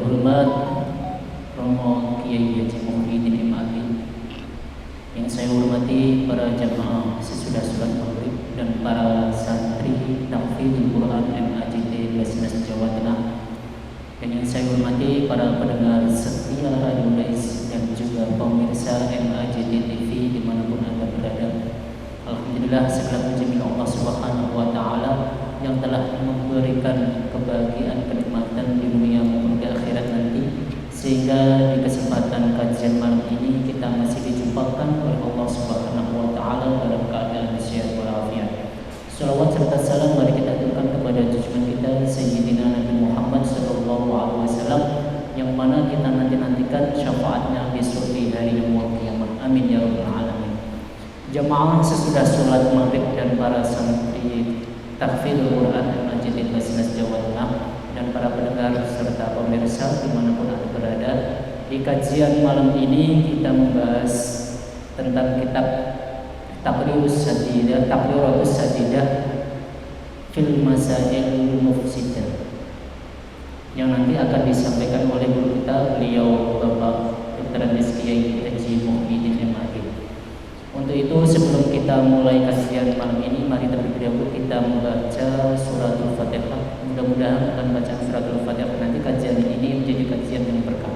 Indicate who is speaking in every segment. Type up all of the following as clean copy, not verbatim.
Speaker 1: terhormat Romo Kiai Haji Muhyiddin M.Adi, yang saya hormati para jamaah sesudah sholat maghrib dan para santri tahfidzul Quran MAJT Basnas Jawa Tengah, dan yang saya hormati para pendengar setia Radio Dais dan juga pemirsa MAJT TV dimanapun Anda berada. Alhamdulillah, segala puji milik Allah Subhanahu wa Ta'ala yang telah memberikan kebahagiaan, kenikmatan di dunia maupun di akhirat nanti, sehingga di kesempatan kajian malam ini kita masih dijumpakan oleh Allah Subhanahu wa Ta'ala dalam keadaan sehat walafiat. Salawat serta salam mari kita aturkan kepada junjungan kita Sayyidina Nabi Muhammad sallallahu alaihi wasallam, yang mana kita nantikan syafaatnya besok di hari yaumul kiamat. Amin ya rabbal alamin. Jamaah sesudah sholat maghrib dan para santri tahfidzul Quran MAJT Basnas Jawa Tengah dan para pendengar serta pemirsa dimanapun Anda berada, di kajian malam ini kita membahas tentang kitab Taqrirus Sadidah fil Masail Mufsidah, yang nanti akan disampaikan oleh guru kita, beliau Bapak Dr. Kiai Haji Muhyiddin M.Adi. Untuk itu, sebelum kita mulai kajian malam ini, mari terlebih dahulu kita membaca suratul Fatihah. Mudah-mudahan akan bacaan suratul Fatihah nanti kajian ini menjadi kajian yang berkah.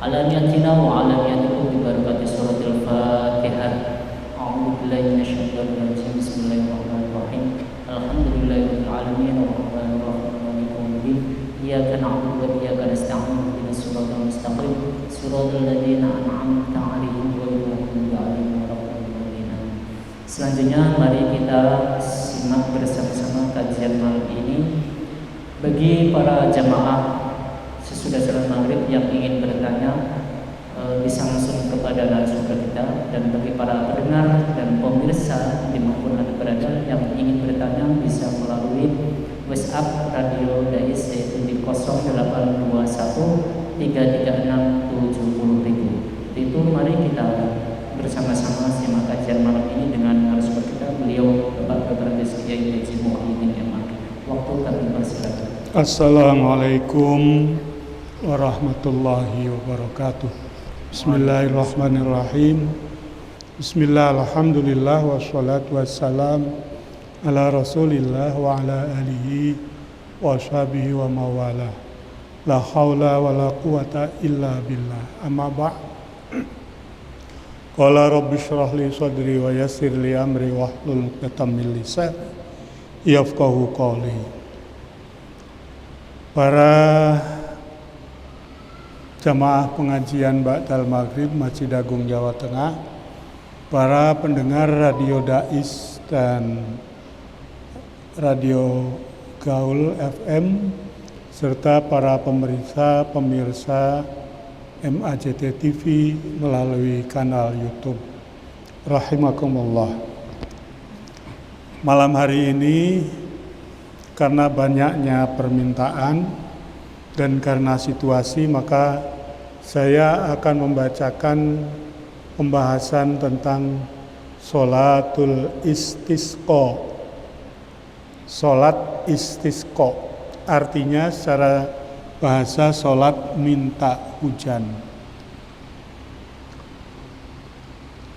Speaker 1: Ala niyatina wa ala niyatikum bi barakati suratul Fatihah. A'udzu billahi minasyaitonir rajim. Bismillahirrahmanirrahim. Alhamdulillahirabbil alamin arrahmanir rahim maliki yaumiddin. Iyyaka na'budu wa iyyaka nasta'in. Ihdinas siratal mustaqim. Siratal ladzina an'amta 'alaihim ghairil maghdubi 'alaihim waladdallin. Selanjutnya mari kita simak bersama-sama kajian malam ini. Bagi para jamaah sesudah sholat maghrib yang ingin bertanya, bisa langsung kepada narasumber kita, dan bagi para pendengar dan pemirsa dimanapun Anda berada yang ingin bertanya bisa melalui WhatsApp Radio Dais, yaitu di 0821 336 70.000. Itu mari kita bersama-sama simak kajian malam ini dengan narasumber kita, beliau Bapak Dr. Kiai Haji Muhyiddin M.Adi. Waktu kami persilakan.
Speaker 2: Assalamualaikum warahmatullahi wabarakatuh. Bismillahirrahmanirrahim. Bismillah, alhamdulillah, wassalatu wassalam ala rasulillah wa ala alihi wa ashabihi wa mawala. La hawla wa la quwata illa billah. Amma ba' Qala rabbi shrah li sadri wa yassir li amri wahlul 'uqdatam min lisani yafqahu qawli. Para jamaah pengajian Ba'dal Maghrib Masjid Agung Jawa Tengah, para pendengar Radio Dais dan Radio Gaul FM, serta para pemirsa MAJT TV melalui kanal YouTube. Rahimakumullah. Malam hari ini, karena banyaknya permintaan dan karena situasi, maka saya akan membacakan pembahasan tentang sholatul istisqa. Sholat istisqa artinya secara bahasa sholat minta hujan.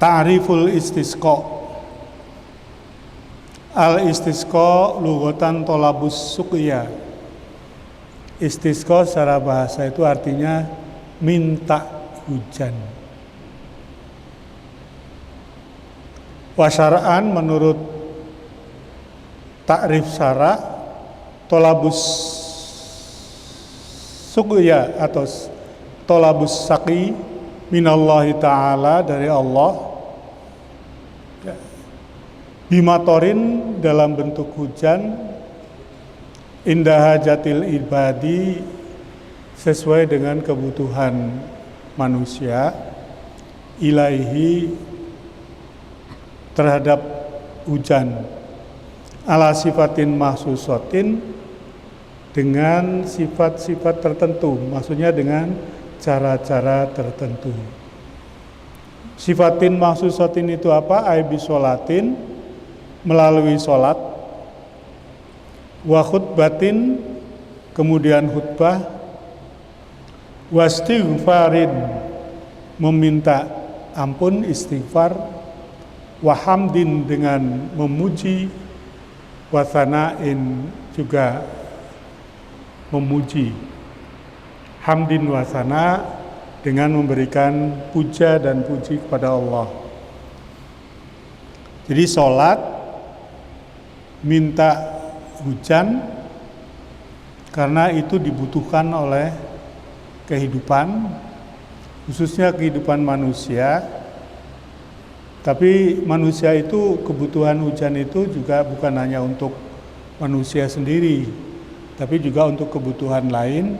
Speaker 2: Ta'riful istisqa. Al-istisqa lughatan tolabus suqya. Istisqa secara bahasa itu artinya minta hujan. Wa syar'an menurut takrif syara', tolabus suqya atau tolabus saqi minallahi ta'ala, dari Allah, bimatorin dalam bentuk hujan, indah hajatil ibadi sesuai dengan kebutuhan manusia, ilaihi terhadap hujan, ala sifatin mahsusatin dengan sifat-sifat tertentu, maksudnya dengan cara-cara tertentu. Sifatin mahsusatin itu apa? Aibi sholatin, melalui sholat, wa khutbatin, kemudian khutbah, wastighfarin, meminta ampun, istighfar, wahamdin, dengan memuji, wasanain, juga memuji. Hamdin wasana, dengan memberikan puja dan puji kepada Allah. Jadi sholat minta hujan karena itu dibutuhkan oleh kehidupan, khususnya kehidupan manusia. Tapi manusia itu, kebutuhan hujan itu juga bukan hanya untuk manusia sendiri, tapi juga untuk kebutuhan lain,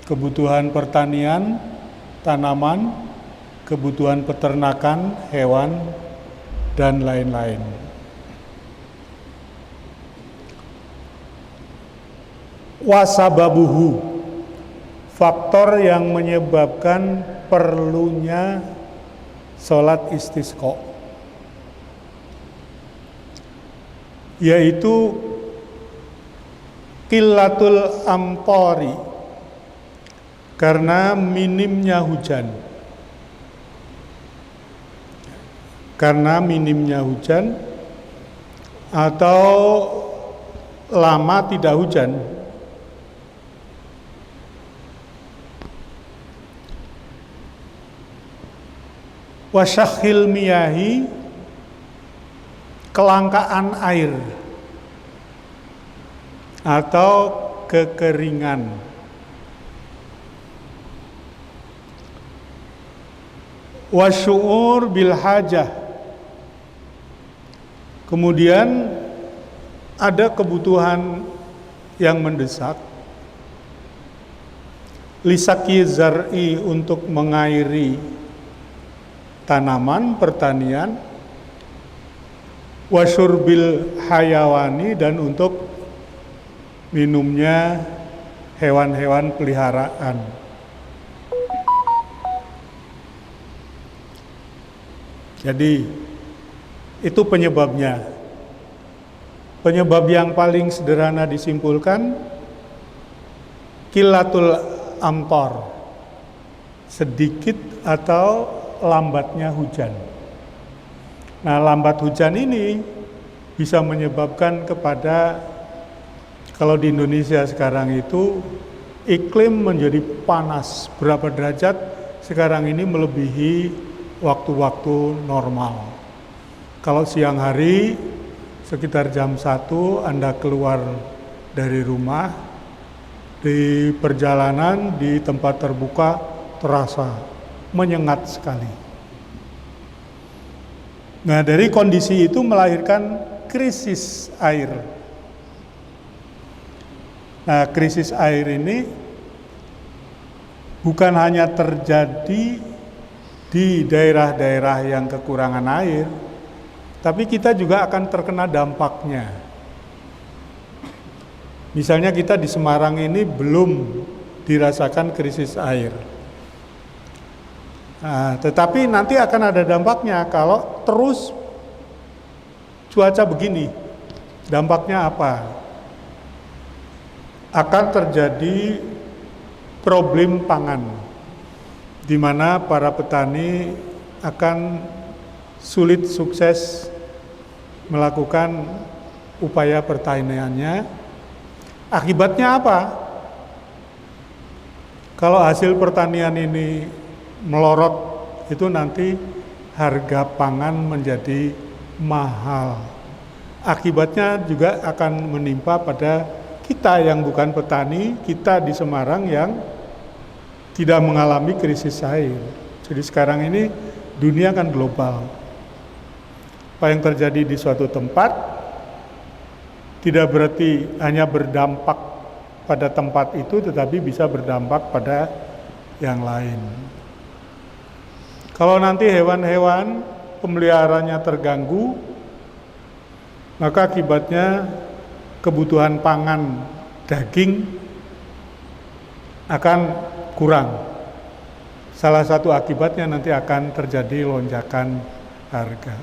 Speaker 2: kebutuhan pertanian, tanaman, kebutuhan peternakan, hewan, dan lain-lain. Wasababuhu, faktor yang menyebabkan perlunya sholat istisqa, yaitu qillatul amtari, karena minimnya hujan. Karena minimnya hujan atau lama tidak hujan. Wasyakhil miyahi, kelangkaan air atau kekeringan. Wasyu'ur bil hajah, kemudian ada kebutuhan yang mendesak, lisaki zar'i, untuk mengairi tanaman, pertanian, wasyurbil hayawani, dan untuk minumnya hewan-hewan peliharaan. Jadi itu penyebabnya. Penyebab yang paling sederhana disimpulkan, qillatul amtar, sedikit atau lambatnya hujan. Nah, lambat hujan ini bisa menyebabkan kepada, kalau di Indonesia sekarang itu iklim menjadi panas, berapa derajat sekarang ini melebihi waktu-waktu normal. Kalau siang hari sekitar jam 1 Anda keluar dari rumah, di perjalanan di tempat terbuka terasa menyengat sekali. Nah, dari kondisi itu melahirkan krisis air. Nah, krisis air ini bukan hanya terjadi di daerah-daerah yang kekurangan air, tapi kita juga akan terkena dampaknya. Misalnya kita di Semarang ini belum dirasakan krisis air. Nah, tetapi nanti akan ada dampaknya kalau terus cuaca begini. Dampaknya apa? Akan terjadi problem pangan, di mana para petani akan sulit sukses melakukan upaya pertaniannya. Akibatnya apa? Kalau hasil pertanian ini melorot, itu nanti harga pangan menjadi mahal. Akibatnya juga akan menimpa pada kita yang bukan petani, kita di Semarang yang tidak mengalami krisis air. Jadi sekarang ini dunia kan global. Apa yang terjadi di suatu tempat tidak berarti hanya berdampak pada tempat itu, tetapi bisa berdampak pada yang lain. Kalau nanti hewan-hewan pemeliharaannya terganggu, maka akibatnya kebutuhan pangan daging akan kurang. Salah satu akibatnya nanti akan terjadi lonjakan harga.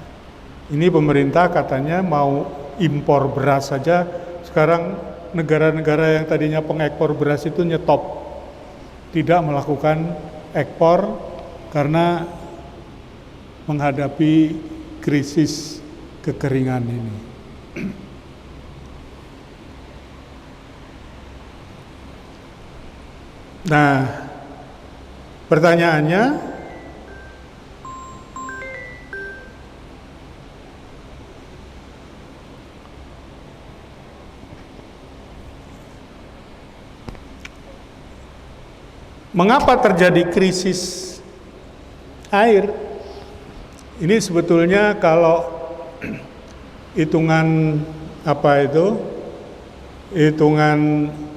Speaker 2: Ini pemerintah katanya mau impor beras saja. Sekarang negara-negara yang tadinya pengekspor beras itu nyetop. tidak melakukan ekspor karena menghadapi krisis kekeringan ini. Nah, pertanyaannya, mengapa terjadi krisis air? Ini sebetulnya kalau hitungan hitungan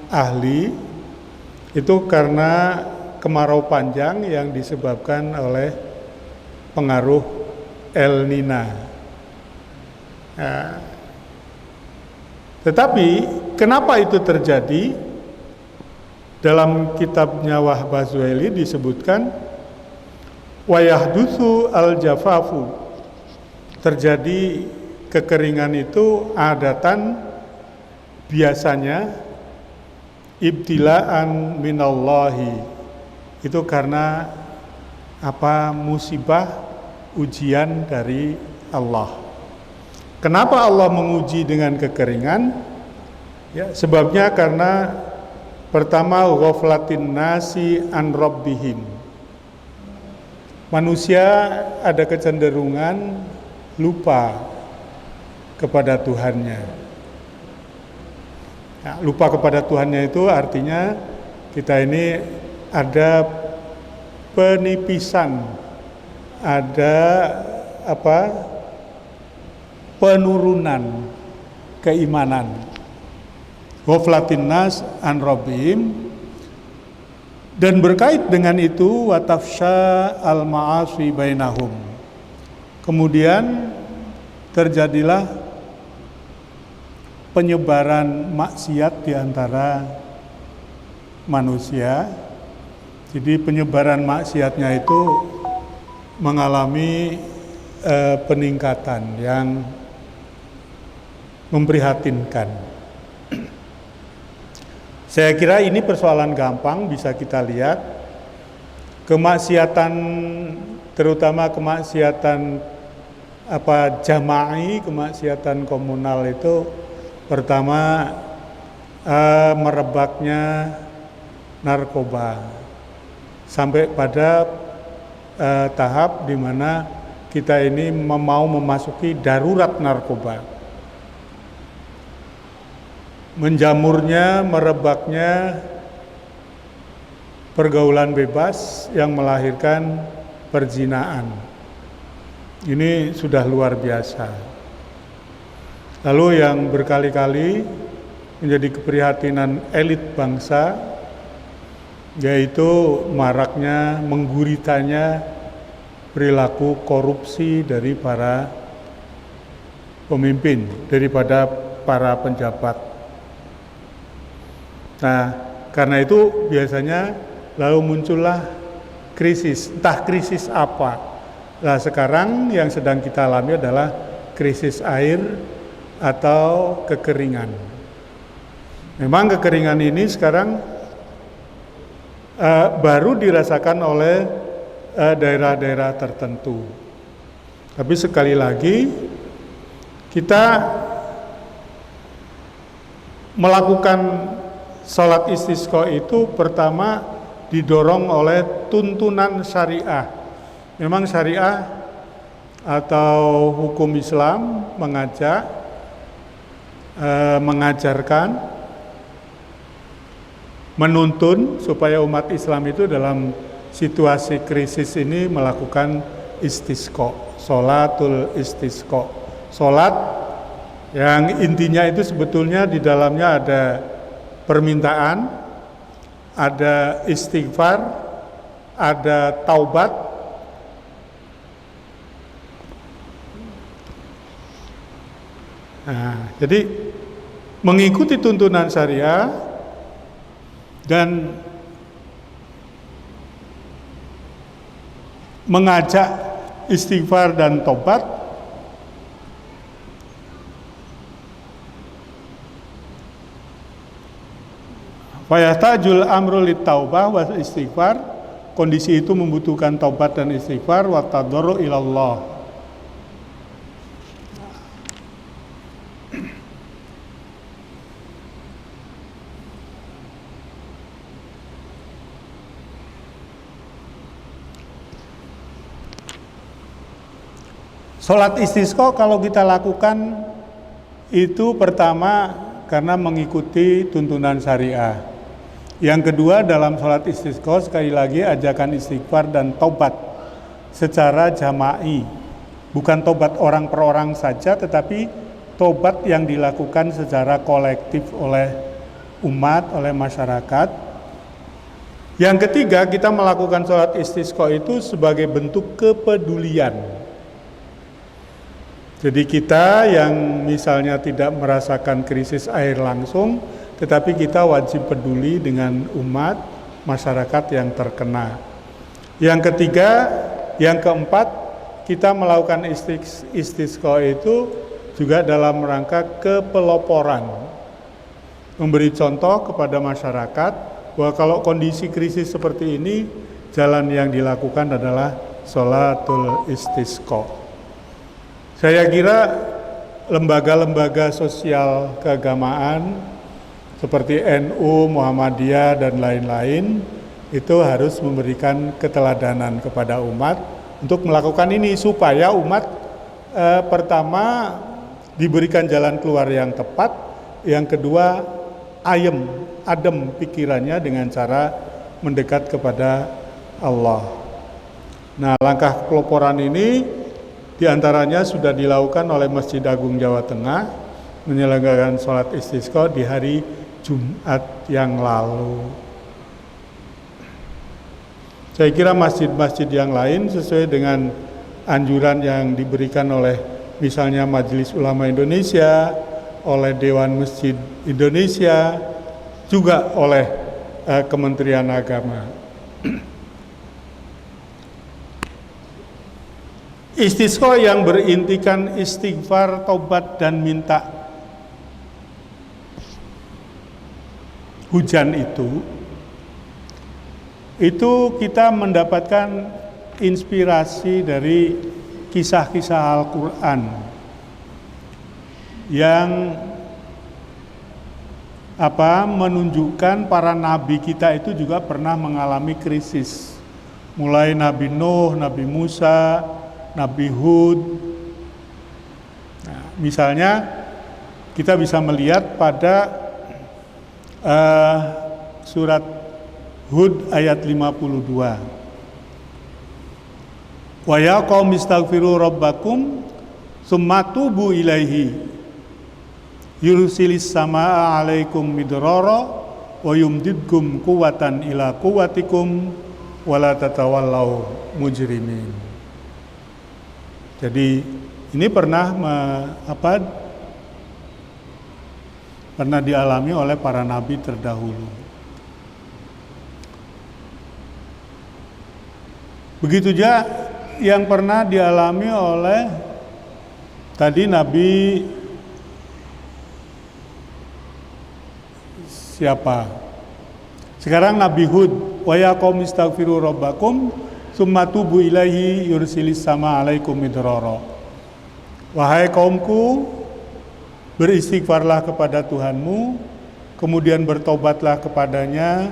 Speaker 2: ahli itu karena kemarau panjang yang disebabkan oleh pengaruh El Nina. Nah, tetapi kenapa itu terjadi? Dalam kitabnya Wahbah Zuhaili disebutkan wayahdutsu al-jafafu, terjadi kekeringan itu adatan biasanya ibtilaan minallahi, itu karena musibah, ujian dari Allah. Kenapa Allah menguji dengan kekeringan? Ya, sebabnya karena pertama, ghaflatin nasi an rabbihim. Manusia ada kecenderungan lupa kepada Tuhannya. Ya, lupa kepada Tuhannya itu artinya kita ini ada penipisan, ada penurunan keimanan. Ghaflatin nas an rabbihim, dan berkait dengan itu watafsha al ma'asi bainahum. Kemudian terjadilah penyebaran maksiat di antara manusia. Jadi penyebaran maksiatnya itu mengalami peningkatan yang memprihatinkan. Saya kira ini persoalan gampang, bisa kita lihat. Kemaksiatan, terutama kemaksiatan jama'i, kemaksiatan komunal itu pertama merebaknya narkoba sampai pada tahap di mana kita ini mau memasuki darurat narkoba. Menjamurnya, merebaknya pergaulan bebas yang melahirkan perzinahan. Ini sudah luar biasa. Lalu yang berkali-kali menjadi keprihatinan elit bangsa, yaitu maraknya, mengguritanya perilaku korupsi dari para pemimpin, daripada para penjabat. Nah, karena itu biasanya lalu muncullah krisis, entah krisis apa. Nah, sekarang yang sedang kita alami adalah krisis air atau kekeringan. Memang kekeringan ini sekarang baru dirasakan oleh daerah-daerah tertentu. Tapi sekali lagi kita melakukan sholat istisqa itu pertama didorong oleh tuntunan syariah. Memang syariah atau hukum Islam mengajarkan, menuntun supaya umat Islam itu dalam situasi krisis ini melakukan istisqa, sholatul istisqa. Sholat yang intinya itu sebetulnya di dalamnya ada permintaan, ada istighfar, ada taubat. Nah, jadi mengikuti tuntunan syariah dan mengajak istighfar dan taubat Fayahtajul amru littaubah wa istighfar. Kondisi itu membutuhkan taubat dan istighfar wa tadarru ilallah. Sholat istisqa kalau kita lakukan itu pertama karena mengikuti tuntunan syariah. Yang kedua dalam sholat istisqa sekali lagi ajakan istighfar dan taubat secara jama'i. Bukan taubat orang per orang saja tetapi taubat yang dilakukan secara kolektif oleh umat, oleh masyarakat. Yang ketiga kita melakukan sholat istisqa itu sebagai bentuk kepedulian. Jadi kita yang misalnya tidak merasakan krisis air langsung, tetapi kita wajib peduli dengan umat, masyarakat yang terkena. Yang ketiga, yang keempat, kita melakukan istisqa itu juga dalam rangka kepeloporan. Memberi contoh kepada masyarakat bahwa kalau kondisi krisis seperti ini, jalan yang dilakukan adalah sholatul istisqa. Saya kira lembaga-lembaga sosial keagamaan seperti NU, Muhammadiyah dan lain-lain itu harus memberikan keteladanan kepada umat untuk melakukan ini supaya umat pertama diberikan jalan keluar yang tepat, yang kedua adem pikirannya dengan cara mendekat kepada Allah. Nah, langkah peloporan ini di antaranya sudah dilakukan oleh Masjid Agung Jawa Tengah menyelenggarakan sholat istisqa di hari Jumat yang lalu. Saya kira masjid-masjid yang lain sesuai dengan anjuran yang diberikan oleh misalnya Majelis Ulama Indonesia, oleh Dewan Masjid Indonesia, juga oleh Kementerian Agama. Istisqa yang berintikan istighfar, taubat dan minta hujan itu kita mendapatkan inspirasi dari kisah-kisah Al-Quran yang menunjukkan para nabi kita itu juga pernah mengalami krisis. Mulai Nabi Nuh, Nabi Musa, Nabi Hud. Nah, misalnya kita bisa melihat pada surat Hud ayat 52. Wa ya qaumi istaghfiru rabbakum tsumma tubu ilaihi yursilis samaa 'alaikum midrara wa yumdidkum quwwatan ila quwwatikum wala tatawallau mujrimin. Jadi ini pernah dialami oleh para nabi terdahulu. Begitu juga yang pernah dialami oleh tadi Nabi siapa? Sekarang Nabi Hud, wa ya qaumi istaghfiru rabbakum tsumma tubu ilaihi yursilis sama alaikum midrara. Wahai kaumku, beristighfarlah kepada Tuhanmu, kemudian bertobatlah kepadanya,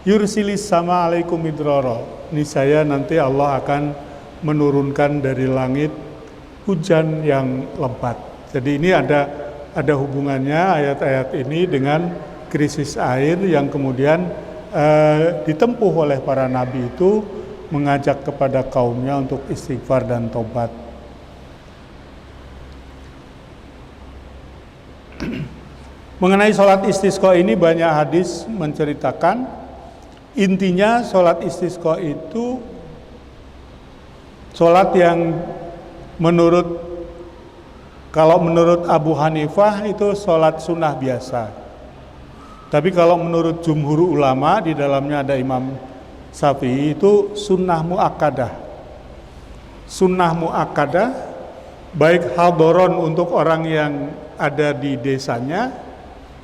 Speaker 2: yursilis sama alaikum midrara. Niscaya nanti Allah akan menurunkan dari langit hujan yang lebat. Jadi ini ada hubungannya ayat-ayat ini dengan krisis air yang kemudian ditempuh oleh para nabi itu, mengajak kepada kaumnya untuk istighfar dan tobat. Mengenai sholat istisqa ini banyak hadis menceritakan, intinya sholat istisqa itu sholat yang kalau menurut Abu Hanifah itu sholat sunnah biasa. Tapi kalau menurut jumhur ulama, di dalamnya ada Imam Syafi'i, itu sunnah muakkadah. Sunnah muakkadah baik hadiron untuk orang yang ada di desanya,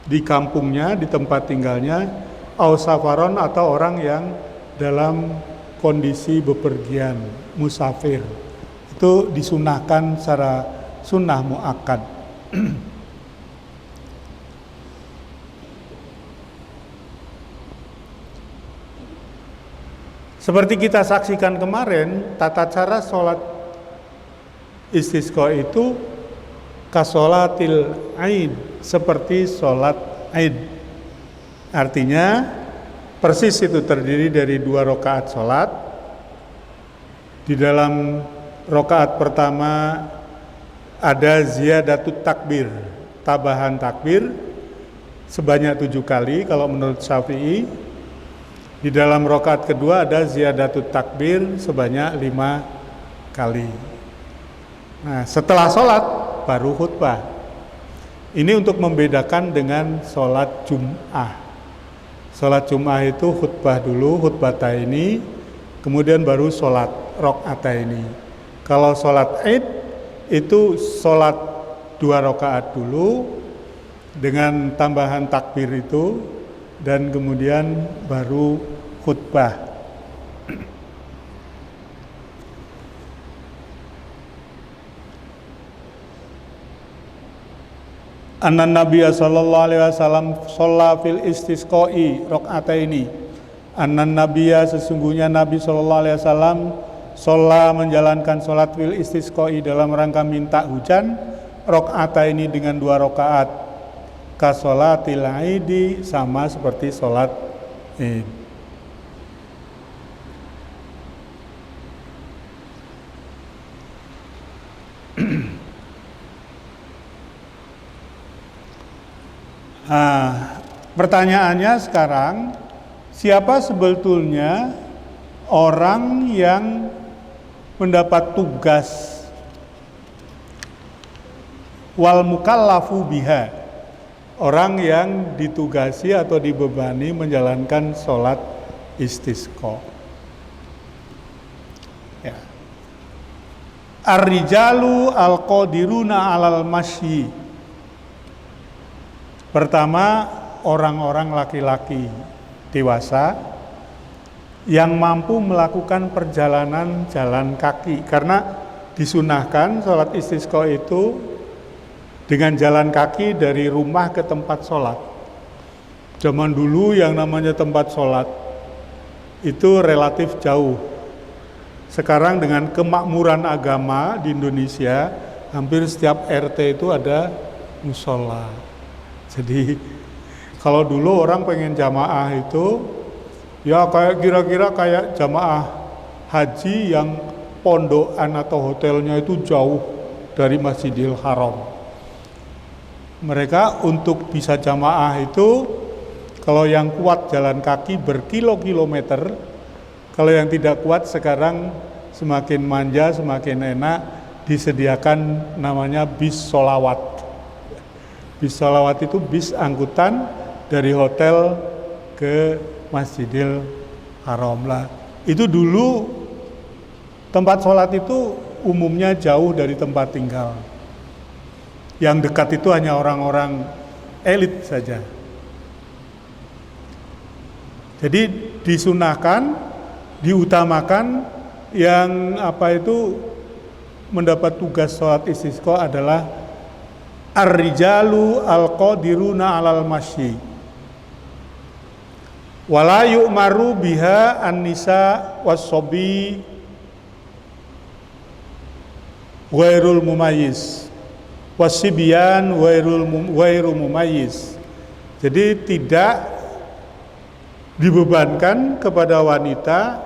Speaker 2: di kampungnya, di tempat tinggalnya, au safaron atau orang yang dalam kondisi bepergian, musafir. Itu disunahkan secara sunnah muakkad. Seperti kita saksikan kemarin, tata cara sholat istisqa itu kasolatil aid, seperti sholat aid. Artinya persis itu terdiri dari 2 rakaat sholat. Di dalam rakaat pertama ada ziyadatut takbir, tambahan takbir sebanyak 7 kali kalau menurut Syafi'i. Di dalam rakaat kedua ada ziyadatut takbir sebanyak 5 kali. Nah, setelah sholat baru khutbah. Ini untuk membedakan dengan sholat Jum'ah. Sholat Jum'ah itu khutbah dulu, khutbataini, kemudian baru sholat rakaataini. Kalau sholat Id itu sholat 2 rakaat dulu dengan tambahan takbir itu, dan kemudian baru khutbah. Anna Nabiya sallallahu alaihi wasallam shalla fil istisqai rakaataini. Anna Nabiya, sesungguhnya Nabi sallallahu alaihi wasallam shalla, menjalankan salat fil istisqai, dalam rangka minta hujan, rakaataini, dengan 2 rakaat. Kasolatil aidi, sama seperti sholat id. Nah, pertanyaannya sekarang, siapa sebetulnya orang yang mendapat tugas wal mukallafu biha, orang yang ditugasi atau dibebani menjalankan sholat istisqa. Ya. Ar-rijalu al-qadiruna alal masyi. Pertama, orang-orang laki-laki dewasa yang mampu melakukan perjalanan jalan kaki, karena disunahkan sholat istisqa itu dengan jalan kaki dari rumah ke tempat sholat. Zaman dulu yang namanya tempat sholat itu relatif jauh. Sekarang dengan kemakmuran agama di Indonesia, hampir setiap RT itu ada musola. Jadi kalau dulu orang pengen jamaah itu ya kayak kira-kira kayak jamaah haji yang pondokan atau hotelnya itu jauh dari Masjidil Haram. Mereka untuk bisa jamaah itu, kalau yang kuat jalan kaki berkilo-kilometer, kalau yang tidak kuat sekarang semakin manja, semakin enak, disediakan namanya bis sholawat. Bis sholawat itu bis angkutan dari hotel ke Masjidil Haram lah. Itu dulu tempat sholat itu umumnya jauh dari tempat tinggal. Yang dekat itu hanya orang-orang elit saja. Jadi disunahkan, diutamakan yang mendapat tugas sholat istisqa adalah ar-rijalu al-qadiruna alal masyi. Wala yu'maru biha an-nisa was-sobi ghairul mumayyiz. Wasibyan wairu mumayyiz. Jadi tidak dibebankan kepada wanita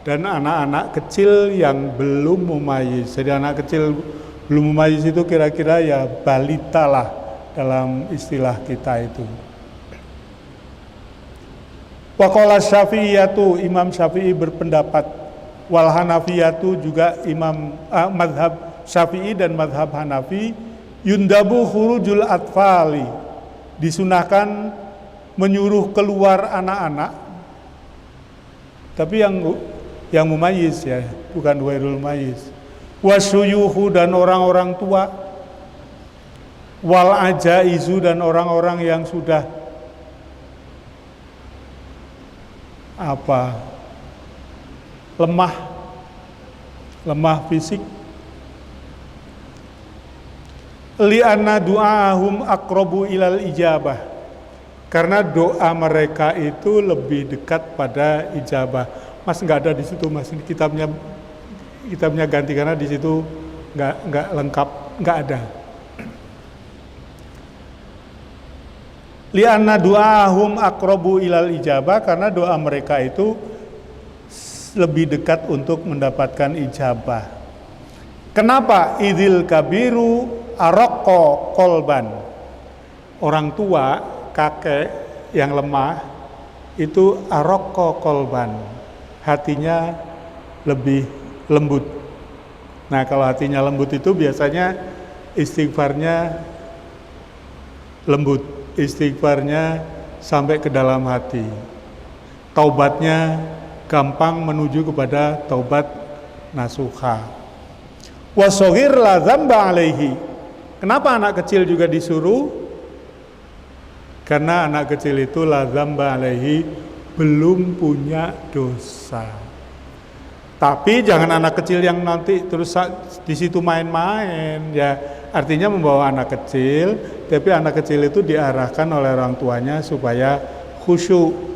Speaker 2: dan anak-anak kecil yang belum mumayyiz. Jadi anak kecil belum mumayyiz itu kira-kira ya balita lah dalam istilah kita itu. Waqala Syafi'iyatu, Imam Syafi'i berpendapat, wal Hanafiyatu, juga imam madhab Syafi'i dan madhab Hanafi, yundabu khurujul atfali, disunahkan menyuruh keluar anak-anak, tapi yang mumayyiz ya, bukan wairul mumayyiz. Wasyuyuhu, dan orang-orang tua, wal ajaizu, dan orang-orang yang sudah lemah fisik. Li'anna du'ahum aqrabu ilal ijabah, karena doa mereka itu lebih dekat pada ijabah. Mas nggak ada di situ, Mas, ini kitabnya ganti karena di situ nggak lengkap, nggak ada. Li'anna du'ahum aqrabu ilal ijabah, karena doa mereka itu lebih dekat untuk mendapatkan ijabah. Kenapa? Idzil kabiru araqqa qalban. Orang tua, kakek yang lemah itu araqqa qalban, hatinya lebih lembut. Nah, kalau hatinya lembut itu biasanya istighfarnya lembut, istighfarnya sampai ke dalam hati. Taubatnya gampang menuju kepada taubat nasuha. Wa shaghir la dzamba alaihi. Kenapa anak kecil juga disuruh? Karena anak kecil itu la dzamba alaihi, belum punya dosa. Tapi jangan anak kecil yang nanti terus di situ main-main, ya. Artinya membawa anak kecil, tapi anak kecil itu diarahkan oleh orang tuanya supaya khusyuk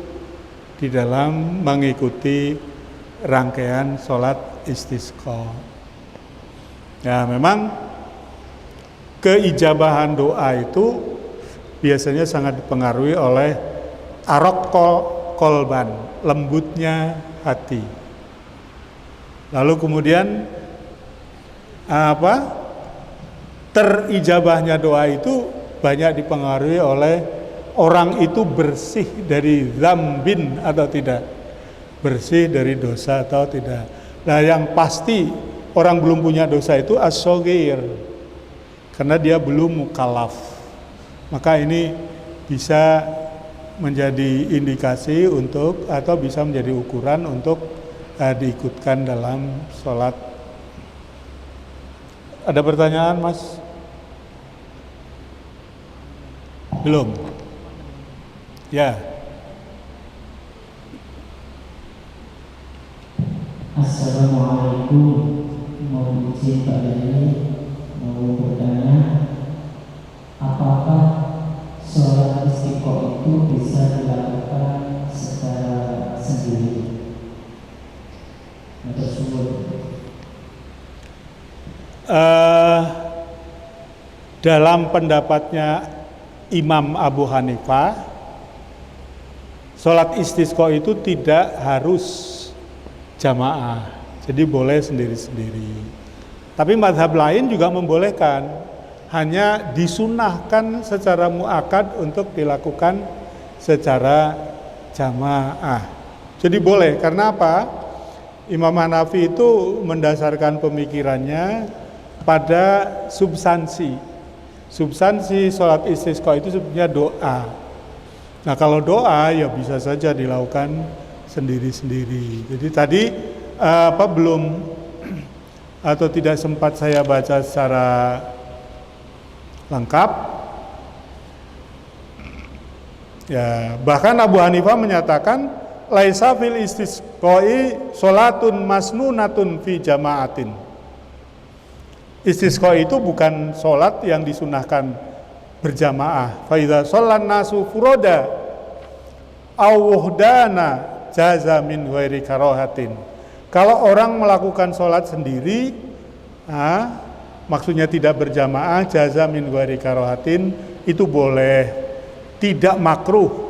Speaker 2: di dalam mengikuti rangkaian sholat istisqa. Ya, memang keijabahan doa itu biasanya sangat dipengaruhi oleh araqqa qalban, lembutnya hati. Lalu kemudian terijabahnya doa itu banyak dipengaruhi oleh orang itu bersih dari dzambin atau tidak, bersih dari dosa atau tidak. Nah, yang pasti orang belum punya dosa itu as-shaghir, karena dia belum mukallaf. Maka ini bisa menjadi indikasi untuk, atau bisa menjadi ukuran untuk diikutkan dalam sholat. Ada pertanyaan, Mas? Belum? Ya.
Speaker 1: Assalamualaikum. Mau izin Pak Dhani, mau bertanya, apakah sholat istiqomah itu bisa dilakukan secara sendiri?
Speaker 2: Dalam pendapatnya Imam Abu Hanifah, sholat istisqa itu tidak harus jamaah, jadi boleh sendiri-sendiri. Tapi mazhab lain juga membolehkan, hanya disunahkan secara muakkad untuk dilakukan secara jamaah. Jadi boleh, karena apa? Imam Hanafi itu mendasarkan pemikirannya pada substansi sholat istisqa itu sebenarnya doa. Nah, kalau doa ya bisa saja dilakukan sendiri-sendiri. Jadi tadi belum atau tidak sempat saya baca secara lengkap. Ya, bahkan Abu Hanifah menyatakan laisa fil istisqai sholatun masnunatun fi jama'atin. Istisqa itu bukan sholat yang disunahkan berjamaah. Fa idza shallan nasu furoda aw wuhdana jaza min ghairi karahatin. Kalau orang melakukan sholat sendiri, maksudnya tidak berjamaah, jaza min ghairi karahatin, itu boleh, tidak makruh.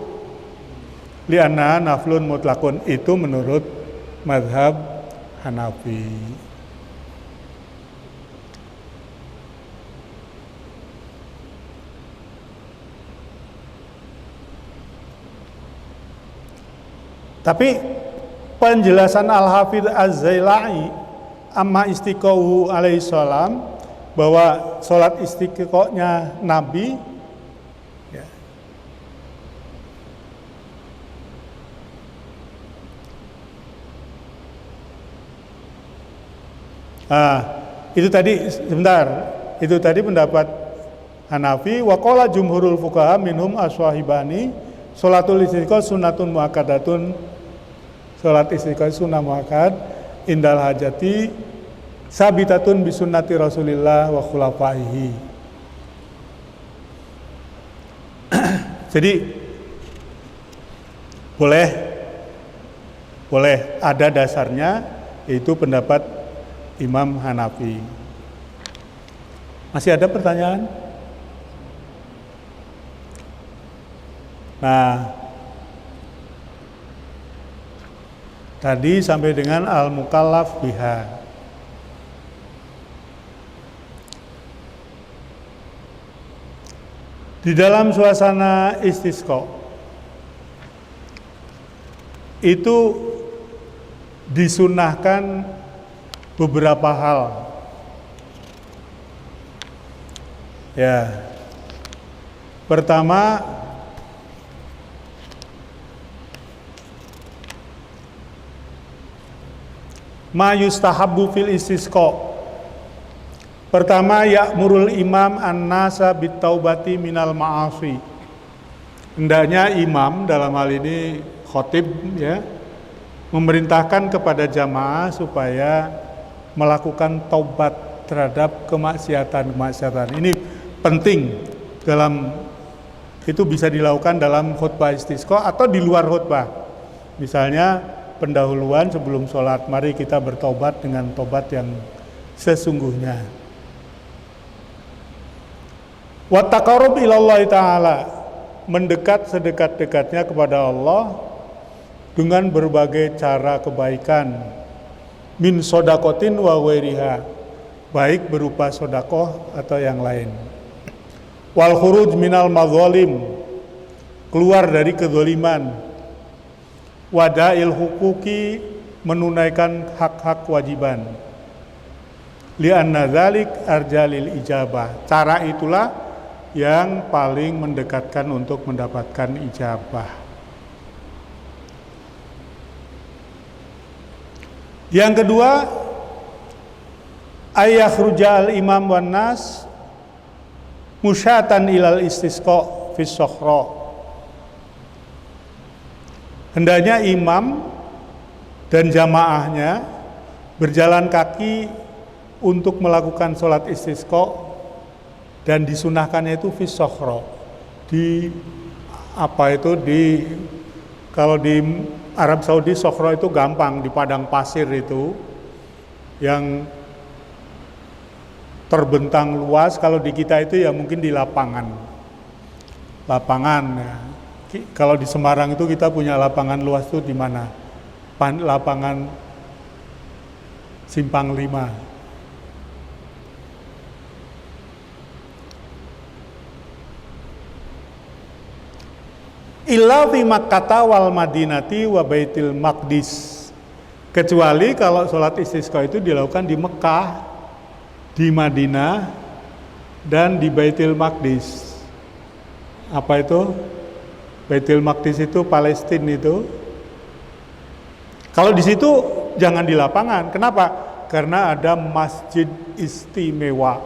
Speaker 2: Li'anna naflun mutlakun, itu menurut mazhab Hanafi. Tapi penjelasan Al-Hafidz Az-Zailai amma istiqohu alaihi salam, bahwa sholat istiqohnya Nabi ya, itu tadi sebentar, itu tadi pendapat Hanafi. Wa qala jumhurul fuqaha minhum aswahibani sholatul istiqoh sunnatun muakkadatun Salat istisqa sunnah muakkad indal hajati sabitatun bi sunnati Rasulillah wa khulafaihi. Jadi boleh ada dasarnya, yaitu pendapat Imam Hanafi. Masih ada pertanyaan? Nah, tadi sampai dengan al-mukallaf biha. Di dalam suasana istisqa itu disunahkan beberapa hal. Ya. Pertama, ma yustahabbu fil istisqa. Pertama, ya'murul imam an-nasa bit-taubati minal ma'asi. Hendaknya imam, dalam hal ini khotib, ya, memerintahkan kepada jamaah supaya melakukan taubat terhadap kemaksiatan. Ini penting, itu bisa dilakukan dalam khutbah istisqa atau di luar khutbah. Misalnya pendahuluan sebelum sholat, mari kita bertobat dengan tobat yang sesungguhnya. Wa taqarrub ilallahi ta'ala, mendekat sedekat-dekatnya kepada Allah dengan berbagai cara kebaikan, min sodakotin wa ghairiha, baik berupa sodakoh atau yang lain. Wal khuruj minal madzalim, keluar dari kezaliman. Wadail hukuki, menunaikan hak-hak kewajiban. Li'anna dzalik arjalil ijabah, cara itulah yang paling mendekatkan untuk mendapatkan ijabah. Yang kedua, ayakhruja al-imam wan nas musyatan ilal istisqa fis sokhra. Hendaknya imam dan jamaahnya berjalan kaki untuk melakukan sholat istisqa, dan disunahkannya itu fis sokhra, kalau di Arab Saudi sokhra itu gampang, di padang pasir itu yang terbentang luas. Kalau di kita itu ya mungkin di lapangan ya. Kalau di Semarang itu kita punya lapangan luas itu di mana? Lapangan Simpang 5. Illa fi Makkah wal Madinati wa Baitul Maqdis, kecuali kalau sholat istisqa itu dilakukan di Mekah, di Madinah, dan di Baitul Maqdis. Apa itu? Baitul Maqdis itu Palestina itu. Kalau di situ jangan di lapangan. Kenapa? Karena ada masjid istimewa.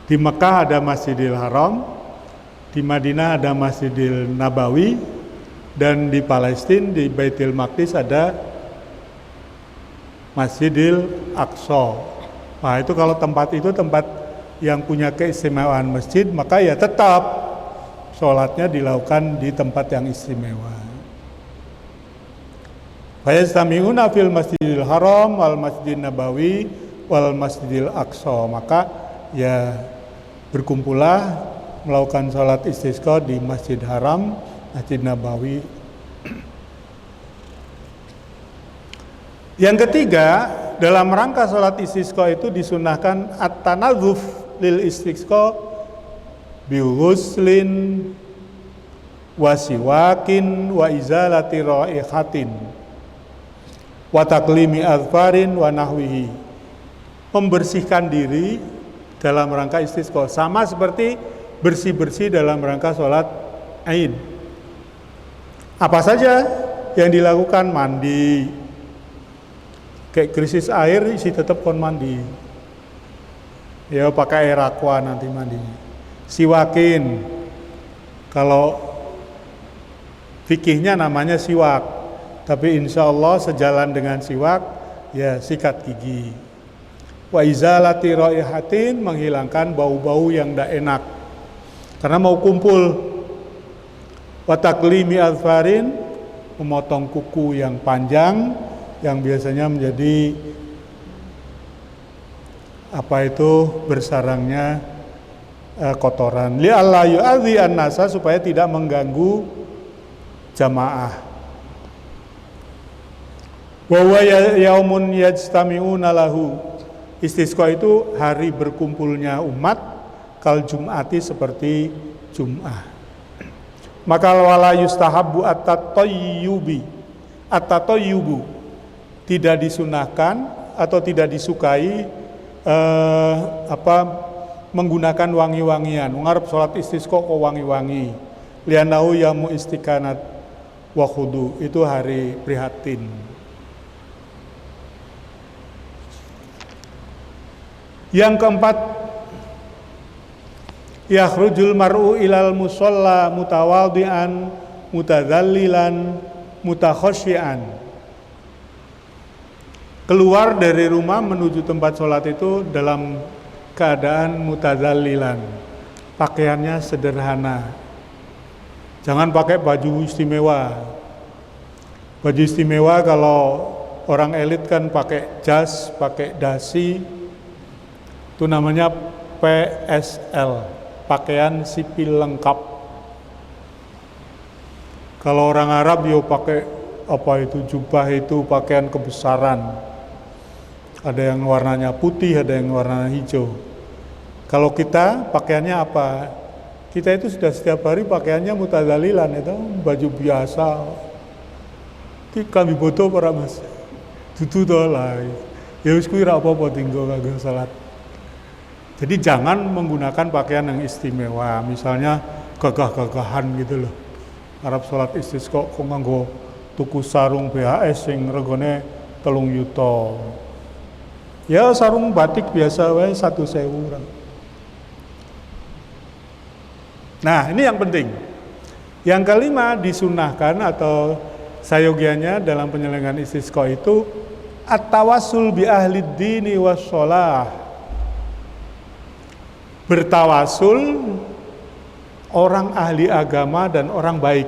Speaker 2: Di Mekah ada Masjidil Haram, di Madinah ada Masjidil Nabawi, dan di Palestina di Baitul Maqdis ada Masjidil Aqsa. Nah, itu kalau tempat itu tempat yang punya keistimewaan masjid, maka ya tetap sholatnya dilakukan di tempat yang istimewa. Fayastami'una fil Masjidil Haram wal Masjidil Nabawi wal Masjidil Aqsa, maka ya berkumpullah melakukan sholat istisqa di Masjid Haram, Masjid Nabawi. Yang ketiga, dalam rangka sholat istisqa itu disunahkan at-tanadzuf lil istisqa bi ghuslin wa siwakin wa izalati raihatin wa taklimi azfarin wa nahwihi. Membersihkan diri dalam rangka istisqa sama seperti bersih-bersih dalam rangka sholat Aid. Apa saja yang dilakukan? Mandi, kayak krisis air isi tetap kon mandi, ya pakai air aqua nanti mandinya. Siwakin, kalau fikihnya namanya siwak, Tapi insya Allah sejalan dengan siwak, ya sikat gigi. Wa izalati raihatin, menghilangkan bau-bau yang tidak enak. Karena mau kumpul. Wa taklimi azfarin, memotong kuku yang panjang, yang biasanya menjadi bersarangnya kotoran. Li alla yu'adzi an-nasa, supaya tidak mengganggu jamaah. Wa huwa yaumun yajtami'una lahu. Istisqa itu hari berkumpulnya umat, kal jum'ati, seperti Jum'ah. Maka wala yustahabbu at-tatayyubu, tidak disunahkan atau tidak disukai menggunakan wangi-wangian. Ngarep salat istisqa kok wangi-wangi. Lianahu yamu istiqanat wa khudu, itu hari prihatin. Yang keempat, yakhrujul mar'u ilal musalla mutawadhi'an mutadzallilan mutakhasyian. Keluar dari rumah menuju tempat sholat itu dalam keadaan mutadzallilan, pakaiannya sederhana. Jangan pakai baju istimewa. Baju istimewa kalau orang elit kan pakai jas, pakai dasi. Itu namanya PSL, pakaian sipil lengkap. Kalau orang Arab yo pakai jubah, itu pakaian kebesaran. Ada yang warnanya putih, ada yang warnanya hijau. Kalau kita pakaiannya apa? Kita itu sudah setiap hari pakaiannya mutadzalilan, itu baju biasa. Ki kami bodoh para mas. Dudu to lah. Ya wis kuwi ra apa-apa tinggal kanggo salat. Jadi jangan menggunakan pakaian yang istimewa, misalnya gagah-gagahan gitu loh. Arab sholat istisqa kok nganggo tuku sarung BHS sing regane 3 yuta. Ya sarung batik biasa wae 1.000. Nah, ini yang penting. Yang kelima, disunahkan atau sayogianya dalam penyelenggaraan istisqa itu at-tawassul bi ahli dini was shalah. Bertawasul orang ahli agama dan orang baik.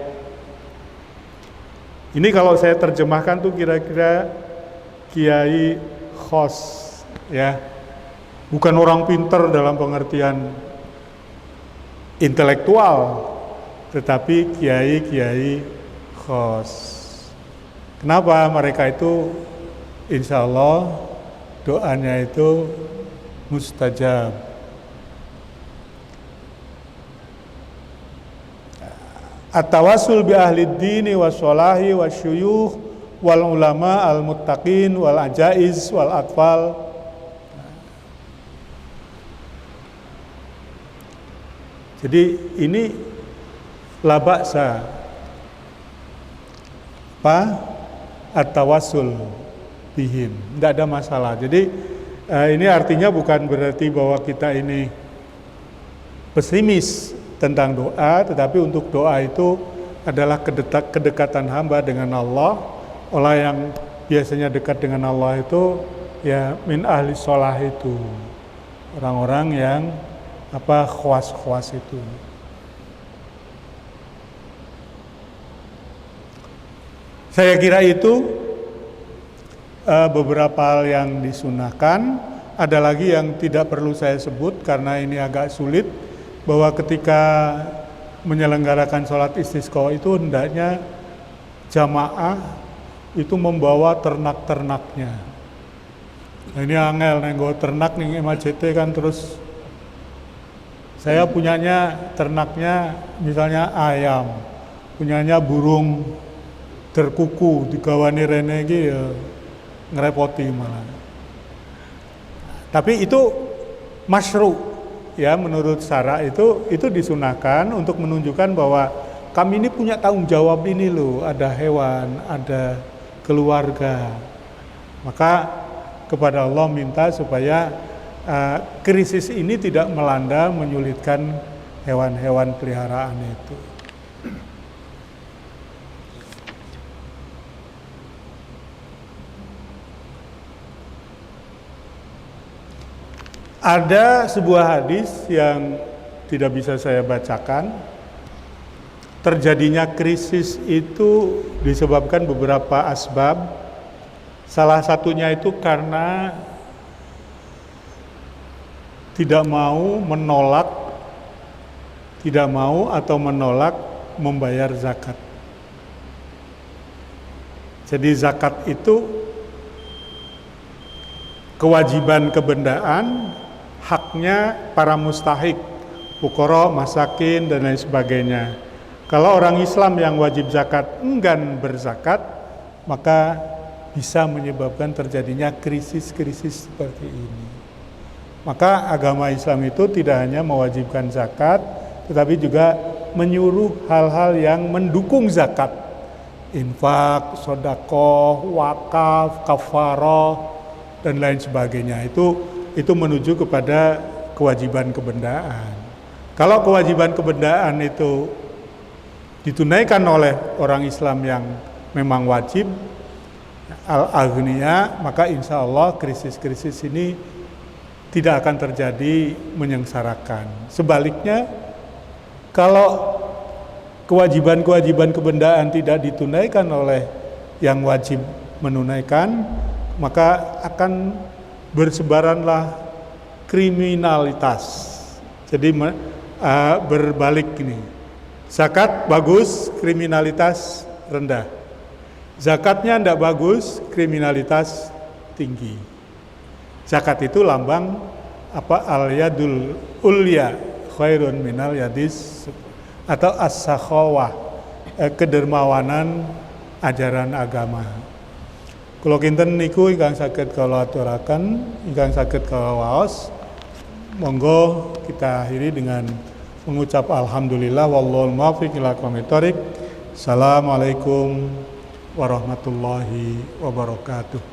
Speaker 2: Ini kalau saya terjemahkan tuh kira-kira kiai khos, ya, bukan orang pinter dalam pengertian intelektual, tetapi kiai-kiai khos. Kenapa? Mereka itu insya Allah doanya itu mustajab. At-tawassul bi ahli dini wassolahi wasyuyukh wal ulama al muttaqin wal ajaiz wal atfal. Jadi ini la ba'sa at-tawassul bihim, tidak ada masalah. Jadi ini artinya bukan berarti bahwa kita ini pesimis tentang doa, tetapi untuk doa itu adalah kedekatan hamba dengan Allah. Orang yang biasanya dekat dengan Allah itu ya min ahli sholah itu, orang-orang yang khawas itu. Saya kira itu beberapa hal yang disunahkan. Ada lagi yang tidak perlu saya sebut karena ini agak sulit, bahwa ketika menyelenggarakan sholat istisqa itu hendaknya jamaah itu membawa ternak-ternaknya. Nah, ini angel nenggo ternak nih MAJT kan, terus saya punyanya ternaknya misalnya ayam, punyanya burung terkuku digawani rene iki ya ngerepoti malah. Tapi itu masyru'. Ya, menurut syara itu disunahkan untuk menunjukkan bahwa kami ini punya tanggung jawab ini loh, ada hewan, ada keluarga. Maka kepada Allah minta supaya krisis ini tidak melanda, menyulitkan hewan-hewan peliharaan itu. Ada sebuah hadis yang tidak bisa saya bacakan. Terjadinya krisis itu disebabkan beberapa asbab. Salah satunya itu karena tidak mau atau menolak membayar zakat. Jadi zakat itu kewajiban kebendaan, haknya para mustahik, fuqara, masakin dan lain sebagainya. Kalau orang Islam yang wajib zakat enggan berzakat, maka bisa menyebabkan terjadinya krisis-krisis seperti ini. Maka agama Islam itu tidak hanya mewajibkan zakat, tetapi juga menyuruh hal-hal yang mendukung zakat. Infak, sedekah, wakaf, kafarah dan lain sebagainya. Itu menuju kepada kewajiban kebendaan. Kalau kewajiban kebendaan itu ditunaikan oleh orang Islam yang memang wajib, al-aghniya, maka insya Allah krisis-krisis ini tidak akan terjadi menyengsarakan. Sebaliknya, kalau kewajiban-kewajiban kebendaan tidak ditunaikan oleh yang wajib menunaikan, maka akan bersebaranlah kriminalitas. Jadi berbalik ini. Zakat bagus, kriminalitas rendah. Zakatnya tidak bagus, kriminalitas tinggi. Zakat itu lambang al-yadul ulya khairun minal yadis, atau as-sakhawah, kedermawanan ajaran agama. Kula kinten niku ingkang saged kula aturaken, ingkang saged kula waos, monggo kita akhiri dengan mengucap alhamdulillah wallahul muwaffiq ila aqwamit thoriq. Assalamualaikum warahmatullahi wabarakatuh.